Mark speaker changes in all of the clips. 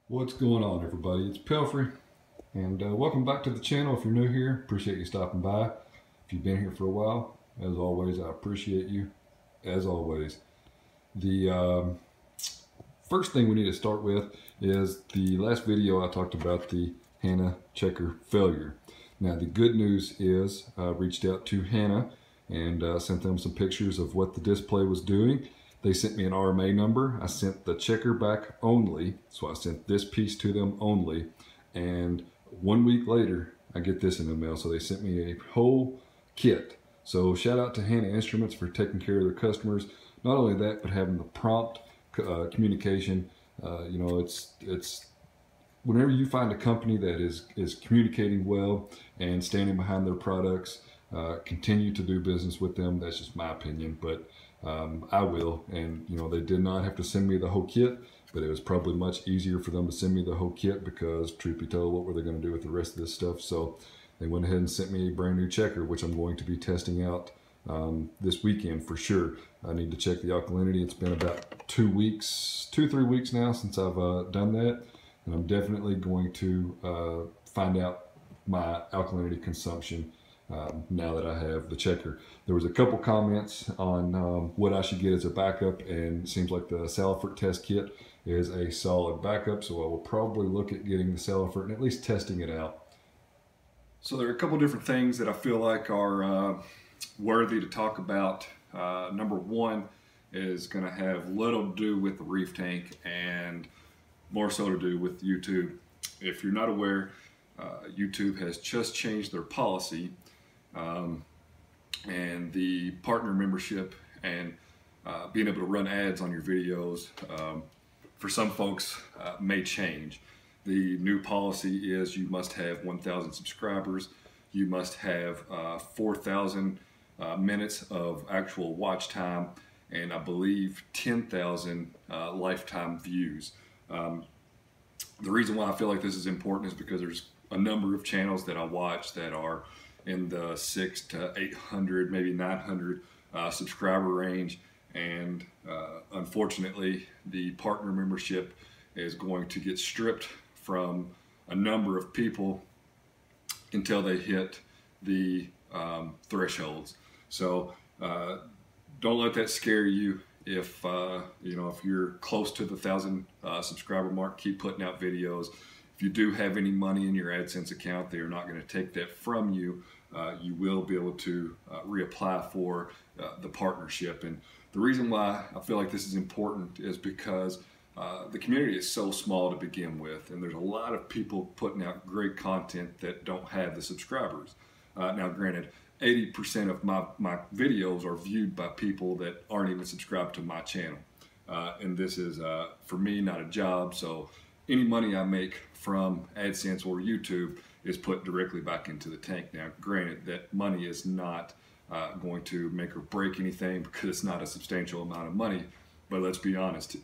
Speaker 1: What's going on, everybody? It's Pelfrey, and welcome back to the channel. If you're new here, appreciate you stopping by. If you've been here for a while, as always, I appreciate you. As always, the first thing we need to start with is the last video I talked about the Hanna checker failure. Now, the good news is I reached out to Hanna and sent them some pictures of what the display was doing. They sent me an RMA number. I sent the checker back only, so I sent this piece to them only. And 1 week later, I get this in the mail. So they sent me a whole kit. So shout out to Hanna Instruments for taking care of their customers. Not only that, but having the prompt communication. You know, it's whenever you find a company that is communicating well and standing behind their products, continue to do business with them. That's just my opinion, but I will. And you know, they did not have to send me the whole kit, but it was probably much easier for them to send me the whole kit because, truth be told, what were they going to do with the rest of this stuff? So they went ahead and sent me a brand new checker, which I'm going to be testing out this weekend for sure. I need to check the alkalinity. It's been about 2 weeks, 2-3 weeks now since I've done that, and I'm definitely going to find out my alkalinity consumption now that I have the checker. There was a couple comments on what I should get as a backup, and it seems like the Salifert test kit is a solid backup, so I will probably look at getting the Salifert and at least testing it out. So there are a couple different things that I feel like are worthy to talk about. Number one is going to have little to do with the reef tank and more so to do with YouTube. If you're not aware, YouTube has just changed their policy, and the partner membership and being able to run ads on your videos for some folks may change. The new policy is you must have 1,000 subscribers, you must have 4,000 minutes of actual watch time, and I believe 10,000 lifetime views. The reason why I feel like this is important is because there's a number of channels that I watch that are in the 600 to 800, maybe 900 subscriber range, and unfortunately the partner membership is going to get stripped from a number of people until they hit the thresholds. So don't let that scare you. If you know, if you're close to the 1,000 subscriber mark, keep putting out videos. If you do have any money in your AdSense account, they are not going to take that from you. You will be able to reapply for the partnership. And the reason why I feel like this is important is because the community is so small to begin with, and there's a lot of people putting out great content that don't have the subscribers. Now, granted, 80% of my videos are viewed by people that aren't even subscribed to my channel. And this is, for me, not a job, so any money I make from AdSense or YouTube is put directly back into the tank. Now, granted, that money is not going to make or break anything because it's not a substantial amount of money, but let's be honest,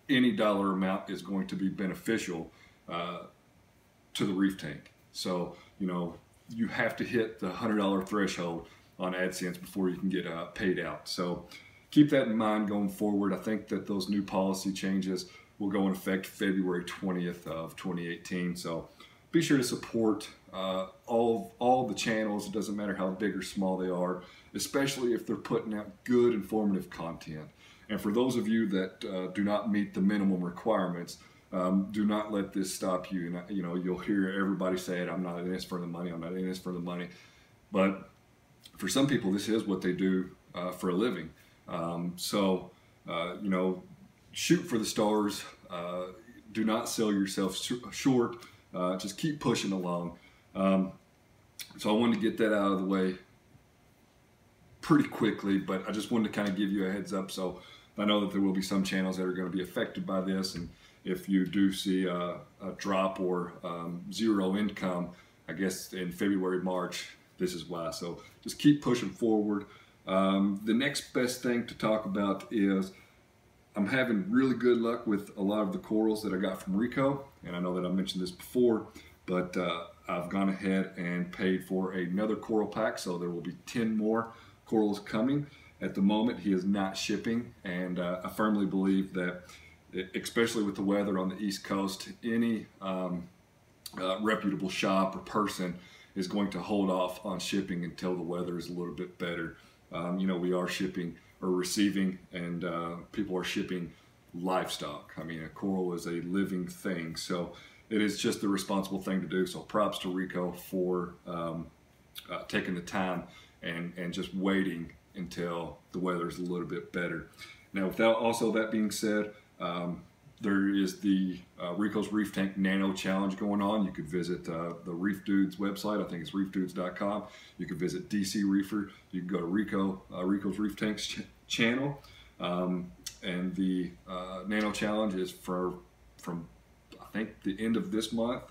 Speaker 1: any dollar amount is going to be beneficial to the reef tank. So, you know, you have to hit the $100 threshold on AdSense before you can get paid out. So keep that in mind going forward. I think that those new policy changes will go in effect February 20th of 2018. So be sure to support all the channels. It doesn't matter how big or small they are, especially if they're putting out good, informative content. And for those of you that do not meet the minimum requirements, do not let this stop you. And you know, you'll hear everybody say it, I'm not in this for the money, I'm not in this for the money. But for some people, this is what they do for a living. So, you know, shoot for the stars. Do not sell yourself short. Just keep pushing along. So I wanted to get that out of the way pretty quickly, but I just wanted to kind of give you a heads up. So I know that there will be some channels that are going to be affected by this, and if you do see a drop or zero income, I guess in February, March, this is why. So just keep pushing forward. The next best thing to talk about is I'm having really good luck with a lot of the corals that I got from Rico, and I know that I mentioned this before, but I've gone ahead and paid for another coral pack, so there will be 10 more corals coming. At the moment, he is not shipping, and I firmly believe that especially with the weather on the East Coast, any reputable shop or person is going to hold off on shipping until the weather is a little bit better. You know, we are shipping or receiving, and people are shipping livestock. I mean, a coral is a living thing, so it is just the responsible thing to do. So props to Rico for taking the time and just waiting until the weather is a little bit better. Now, without also that being said, there is the Rico's Reef Tank Nano Challenge going on. You could visit the Reef Dudes website. I think it's reefdudes.com. You could visit DC Reefer. You can go to Rico's Reef Tanks channel. And the Nano Challenge is from I think the end of this month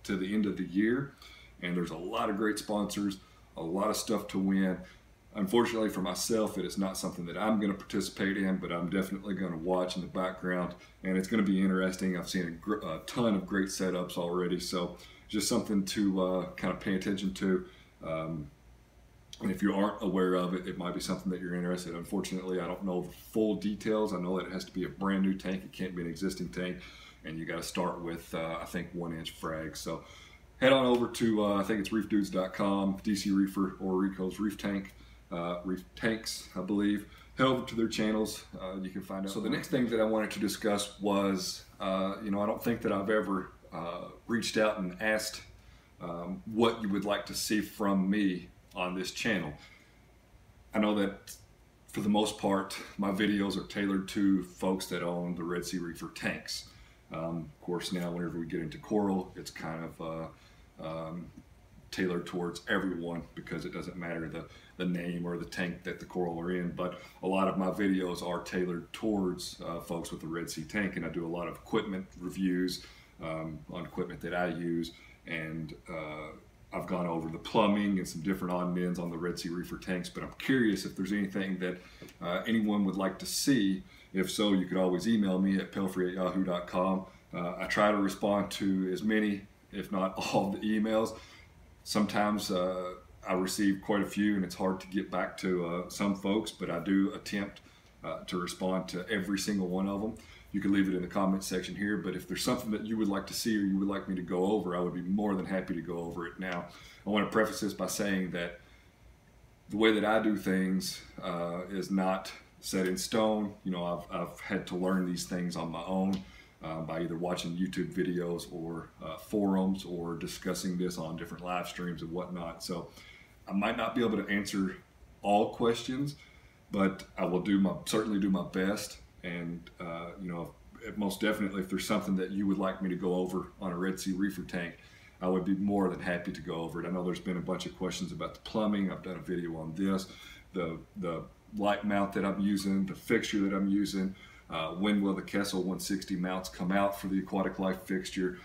Speaker 1: to the end of the year. And there's a lot of great sponsors, a lot of stuff to win. Unfortunately for myself, it is not something that I'm going to participate in, but I'm definitely going to watch in the background, and it's going to be interesting. I've seen a ton of great setups already, so just something to kind of pay attention to. And if you aren't aware of it, it might be something that you're interested in. Unfortunately, I don't know the full details. I know that it has to be a brand new tank. It can't be an existing tank, and you got to start with, I think, 1-inch frags. So head on over to, I think it's reefdudes.com, DC Reefer, or Rico's Reef Tank. Reef Tanks, I believe. Head over to their channels. You can find out. So the next thing that I wanted to discuss was, you know, I don't think that I've ever reached out and asked what you would like to see from me on this channel. I know that for the most part, my videos are tailored to folks that own the Red Sea Reefer tanks. Of course, now whenever we get into coral, it's kind of tailored towards everyone, because it doesn't matter the name or the tank that the coral are in. But a lot of my videos are tailored towards folks with the Red Sea tank, and I do a lot of equipment reviews on equipment that I use, and I've gone over the plumbing and some different odd and ends on the Red Sea Reefer tanks. But I'm curious if there's anything that anyone would like to see. If so, you could always email me at pelfrey@yahoo.com. I try to respond to as many, if not all, of the emails. Sometimes I receive quite a few, and it's hard to get back to some folks, but I do attempt to respond to every single one of them. You can leave it in the comment section here, but if there's something that you would like to see or you would like me to go over, I would be more than happy to go over it. Now, I want to preface this by saying that the way that I do things is not set in stone. You know, I've had to learn these things on my own. By either watching YouTube videos or forums, or discussing this on different live streams and whatnot. So I might not be able to answer all questions, but I will certainly do my best. And you know, most definitely, if there's something that you would like me to go over on a Red Sea Reefer tank, I would be more than happy to go over it. I know there's been a bunch of questions about the plumbing. I've done a video on this, the light mount that I'm using, the fixture that I'm using. When will the Kessil A160 mounts come out for the aquatic life fixture?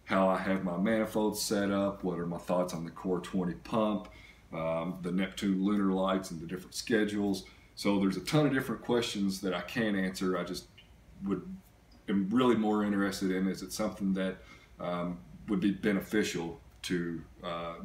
Speaker 1: How I have my manifolds set up? What are my thoughts on the Core 20 pump? The Neptune lunar lights and the different schedules. So there's a ton of different questions that I can answer. I just am really more interested in, is it something that would be beneficial to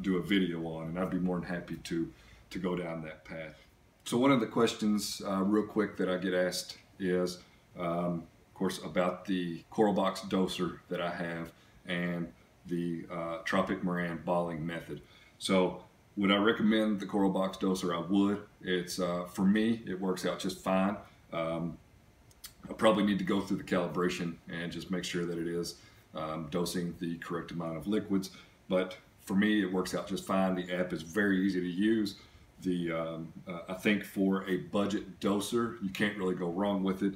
Speaker 1: do a video on, and I'd be more than happy to go down that path. So one of the questions real quick that I get asked is, of course, about the coral box doser that I have and the Tropic Moran balling method. So would I recommend the coral box doser? I would. It's for me, it works out just fine. I probably need to go through the calibration and just make sure that it is dosing the correct amount of liquids. But for me, it works out just fine. The app is very easy to use. I think for a budget doser, you can't really go wrong with it.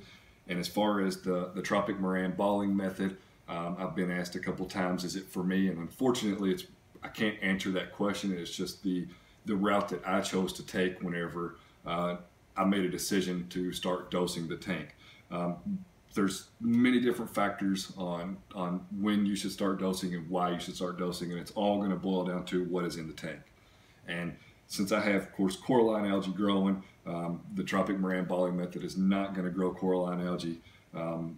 Speaker 1: And as far as the Tropic Moran balling method, I've been asked a couple times, is it for me? And unfortunately, I can't answer that question. It's just the route that I chose to take whenever I made a decision to start dosing the tank. There's many different factors on when you should start dosing and why you should start dosing, and it's all going to boil down to what is in the tank. And since I have, of course, coralline algae growing, the Tropic Moran balling method is not going to grow coralline algae.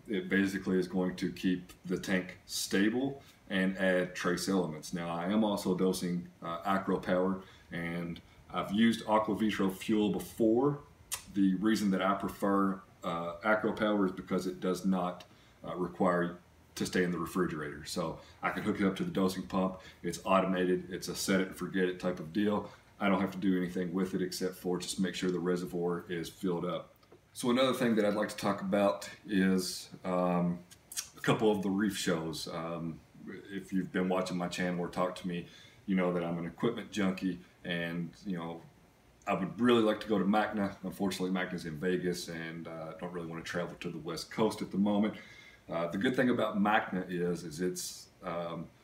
Speaker 1: It basically is going to keep the tank stable and add trace elements. Now, I am also dosing acro power, and I've used aqua vitro fuel before. The reason that I prefer acro power is because it does not require to stay in the refrigerator. So I can hook it up to the dosing pump. It's automated. It's a set it and forget it type of deal. I don't have to do anything with it except for just make sure the reservoir is filled up. So another thing that I'd like to talk about is a couple of the Reef shows. If you've been watching my channel or talked to me, you know that I'm an equipment junkie, and you know I would really like to go to MACNA. Unfortunately, MACNA's in Vegas, and I don't really want to travel to the West Coast at the moment. The good thing about MACNA is it's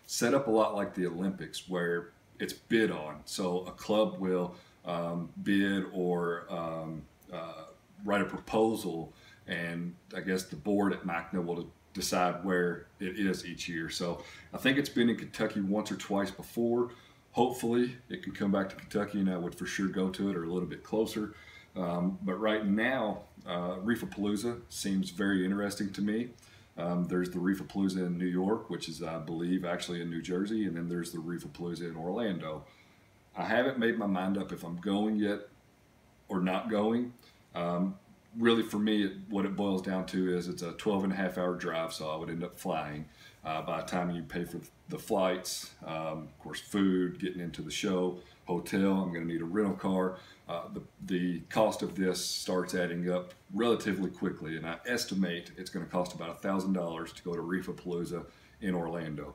Speaker 1: set up a lot like the Olympics, where it's bid on. So a club will bid or write a proposal, and I guess the board at MACNA will decide where it is each year. So I think it's been in Kentucky once or twice before. Hopefully it can come back to Kentucky, and I would for sure go to it, or a little bit closer. But right now, Reefapalooza seems very interesting to me. There's the Reefapalooza in New York, which is, I believe, actually in New Jersey, and then there's the Reefapalooza in Orlando. I haven't made my mind up if I'm going yet or not going. Really, for me, what it boils down to is it's a 12.5-hour drive, so I would end up flying. By the time you pay for the flights, of course, food, getting into the show, hotel, I'm going to need a rental car. The cost of this starts adding up relatively quickly, and I estimate it's going to cost about $1,000 to go to Reefapalooza in Orlando.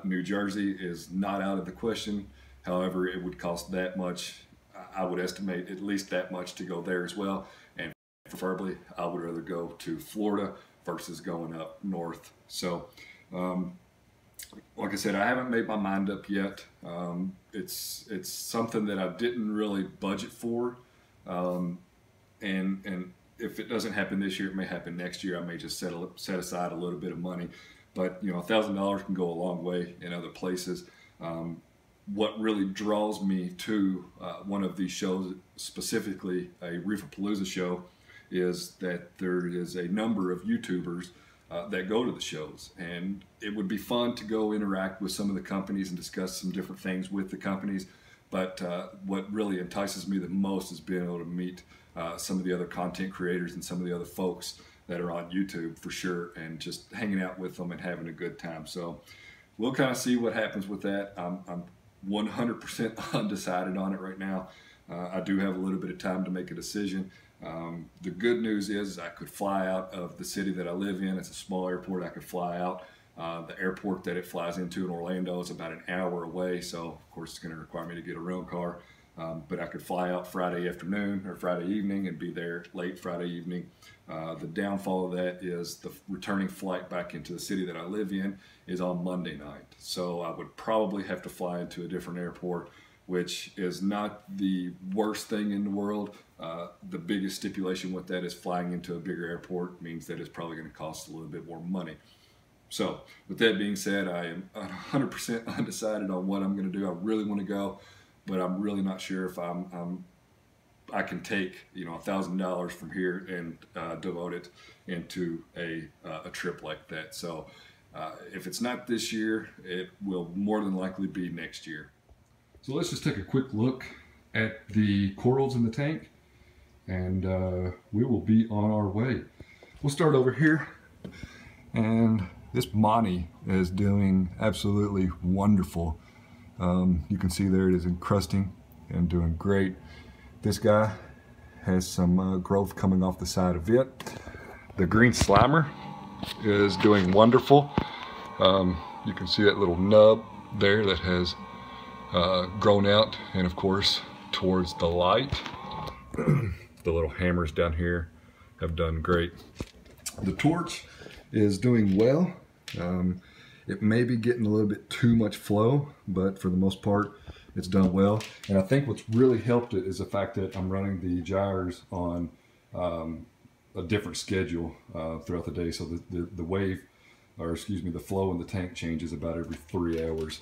Speaker 1: New Jersey is not out of the question. However, it would cost that much. I would estimate at least that much to go there as well, and preferably I would rather go to Florida versus going up north. So like I said, I haven't made my mind up yet. It's something that I didn't really budget for, and if it doesn't happen this year, it may happen next year. I may just set aside a little bit of money, but you know, $1,000 can go a long way in other places. What really draws me to one of these shows, specifically a Reefapalooza show, is that there is a number of YouTubers that go to the shows, and it would be fun to go interact with some of the companies and discuss some different things with the companies. But what really entices me the most is being able to meet some of the other content creators and some of the other folks that are on YouTube for sure, and just hanging out with them and having a good time. So we'll kind of see what happens with that. I'm 100% undecided on it right now. I do have a little bit of time to make a decision. The good news is I could fly out of the city that I live in. It's a small airport. I could fly out. The airport that it flies into in Orlando is about an hour away, so of course it's going to require me to get a rental car. But I could fly out Friday afternoon or Friday evening and be there late Friday evening. The downfall of that is the returning flight back into the city that I live in is on Monday night. So I would probably have to fly into a different airport, which is not the worst thing in the world. The biggest stipulation with that is flying into a bigger airport means that it's probably going to cost a little bit more money. So with that being said, I am 100% undecided on what I'm going to do. I really want to go, but I'm really not sure if I can take, you know, $1,000 from here and devote it into a trip like that. So if it's not this year, it will more than likely be next year. So let's just take a quick look at the corals in the tank, and we will be on our way. We'll start over here, and this Monty is doing absolutely wonderful. You can see there it is encrusting and doing great. This guy has some growth coming off the side of it. The green slimer is doing wonderful. You can see that little nub there that has grown out, and of course towards the light. The little hammers down here have done great. The torch is doing well. It may be getting a little bit too much flow, but for the most part it's done well. And I think what's really helped it is the fact that I'm running the gyres on a different schedule throughout the day, so the wave, or excuse me, the flow in the tank changes about every 3 hours.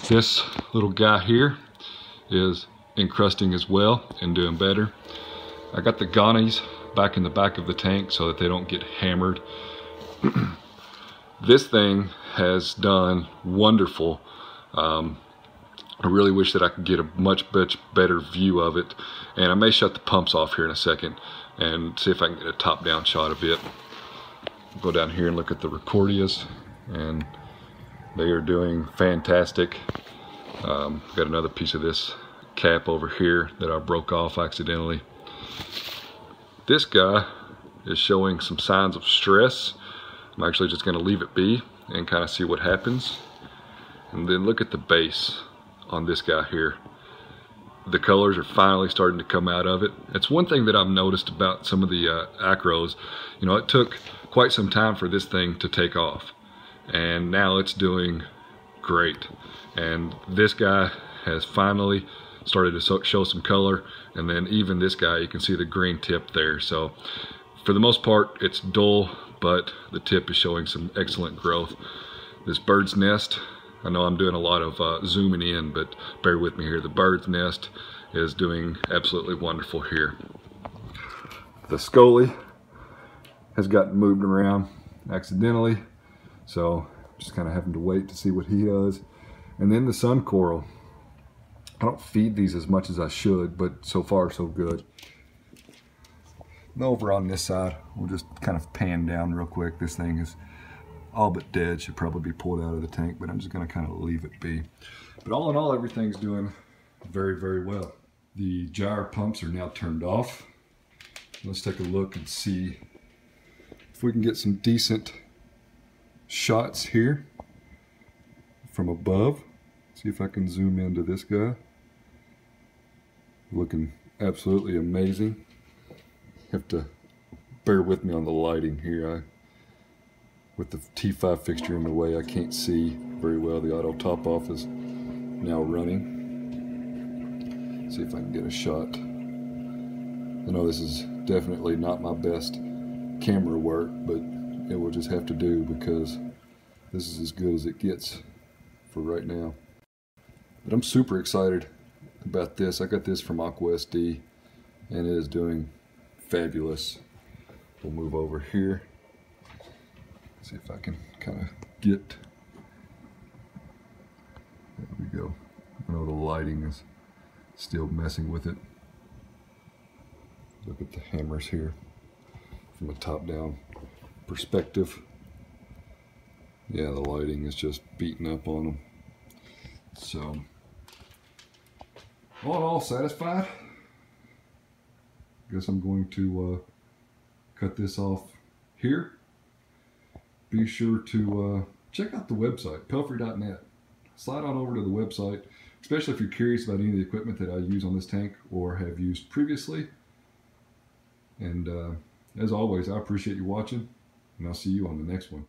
Speaker 1: This little guy here is encrusting as well and doing better. I got the gonnies back in the back of the tank so that they don't get hammered. This thing has done wonderful. I really wish that I could get a much better view of it, and I may shut the pumps off here in a second and see if I can get a top-down shot of it. Go down here and look at the Recordias, and they are doing fantastic. Got another piece of this cap over here that I broke off accidentally. This guy is showing some signs of stress. I'm actually just going to leave it be and kind of see what happens. And then look at the base on this guy here. The colors are finally starting to come out of it. It's one thing that I've noticed about some of the acros. You know, it took quite some time for this thing to take off, and now it's doing great. And this guy has finally started to show some color, and then even this guy, you can see the green tip there. So for the most part, it's dull, but the tip is showing some excellent growth. This bird's nest, I know I'm doing a lot of zooming in, but bear with me here. The bird's nest is doing absolutely wonderful here. The Scully has gotten moved around accidentally, so just kind of having to wait to see what he does. And then the sun coral. I don't feed these as much as I should, but so far so good. And over on this side, we'll just kind of pan down real quick. This thing is all but dead, should probably be pulled out of the tank, but I'm just going to kind of leave it be. But all in all, everything's doing very, very well. The gyre pumps are now turned off. Let's take a look and see if we can get some decent shots here from above. See if I can zoom into this guy. Looking absolutely amazing. Have to bear with me on the lighting here. With the T5 fixture in the way, I can't see very well. The auto top off is now running. See if I can get a shot. I know this is definitely not my best camera work, but it will just have to do because this is as good as it gets for right now. But I'm super excited about this. I got this from AquaSD, and it is doing fabulous. We'll move over here. See if I can kind of get, there we go. I know the lighting is still messing with it. Look at the hammers here from a top-down perspective. Yeah, the lighting is just beating up on them. So, all in all, satisfied. Guess I'm going to cut this off here. Be sure to check out the website, pelfrey.net. Slide on over to the website, especially if you're curious about any of the equipment that I use on this tank or have used previously. And as always, I appreciate you watching, and I'll see you on the next one.